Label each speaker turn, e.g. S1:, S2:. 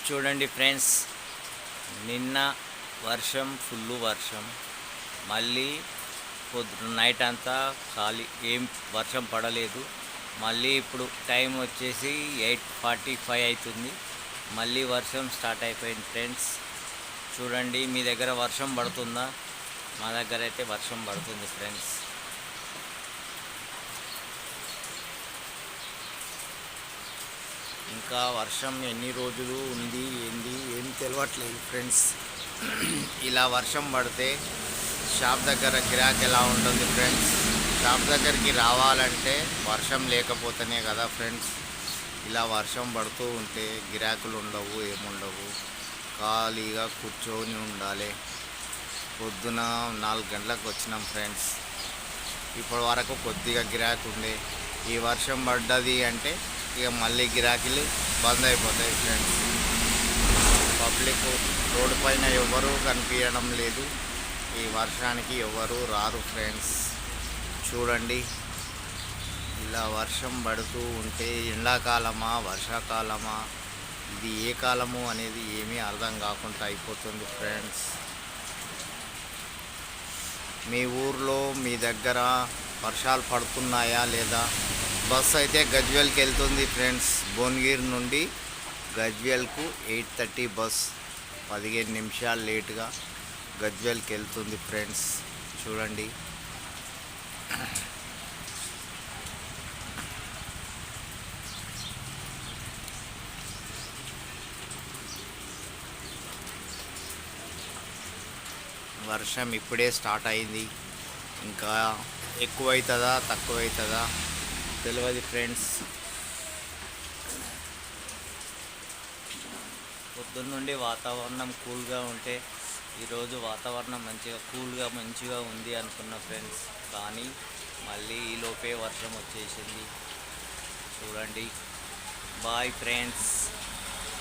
S1: చూడండి ఫ్రెండ్స్, నిన్న వర్షం, ఫుల్ వర్షం. మళ్ళీ నైట్ అంతా ఖాళీ, ఏం వర్షం పడలేదు. మళ్ళీ ఇప్పుడు టైం వచ్చేసి 8:45 అవుతుంది. మళ్ళీ వర్షం స్టార్ట్ అయిపోయింది ఫ్రెండ్స్. చూడండి, మీ దగ్గర వర్షం పడుతుందా? మా దగ్గర అయితే వర్షం పడుతుంది ఫ్రెండ్స్. ఇంకా వర్షం ఎన్ని రోజులు ఉంది ఏంది ఏం తెలియట్లేదు ఫ్రెండ్స్. ఇలా వర్షం పడితే షాప్ దగ్గర గిరాకీ ఎలా ఉంటుంది ఫ్రెండ్స్? షాప్ దగ్గరికి రావాలంటే వర్షం లేకపోతేనే కదా ఫ్రెండ్స్. ఇలా వర్షం పడుతూ ఉంటే గిరాకులు ఉండవు, ఏముండవు, ఖాళీగా కూర్చొని ఉండాలి. పొద్దున 4 గంటలకు వచ్చినాం ఫ్రెండ్స్. ఇప్పటి వరకు కొద్దిగా గిరాకీ ఉండే. ఈ వర్షం పడ్డది అంటే ఇక మళ్ళీ గిరాకీలు బంద్ అయిపోతాయి ఫ్రెండ్స్. పబ్లిక్ రోడ్డు పైన ఎవరూ కనిపించడం లేదు. ఈ వర్షానికి ఎవరు రారు ఫ్రెండ్స్. చూడండి, ఇలా వర్షం పడుతూ ఉంటే ఎండాకాలమా వర్షాకాలమా, ఇది ఏ కాలము అనేది ఏమీ అర్థం కాకుండా అయిపోతుంది ఫ్రెండ్స్. మీ ఊర్లో మీ దగ్గర వర్షాలు పడుతున్నాయా లేదా? బస్సు అయితే గజ్వేల్కి వెళ్తుంది ఫ్రెండ్స్. భువనగిరి నుండి గజ్వేల్కు 8:30 బస్, 15 నిమిషాలు లేటుగా గజ్వేల్కి వెళ్తుంది ఫ్రెండ్స్. చూడండి, వర్షం ఇప్పుడే స్టార్ట్ అయింది. ఇంకా ఎక్కువవుతుందా తక్కువవుతుందా తెలియదు ఫ్రెండ్స్. పొద్దున్నుండి వాతావరణం కూల్గా ఉంటే ఈరోజు వాతావరణం మంచిగా ఉంది అనుకున్న ఫ్రెండ్స్. కానీ మళ్ళీ ఈలోపే వర్షం వచ్చేసింది. చూడండి, బాయ్ ఫ్రెండ్స్.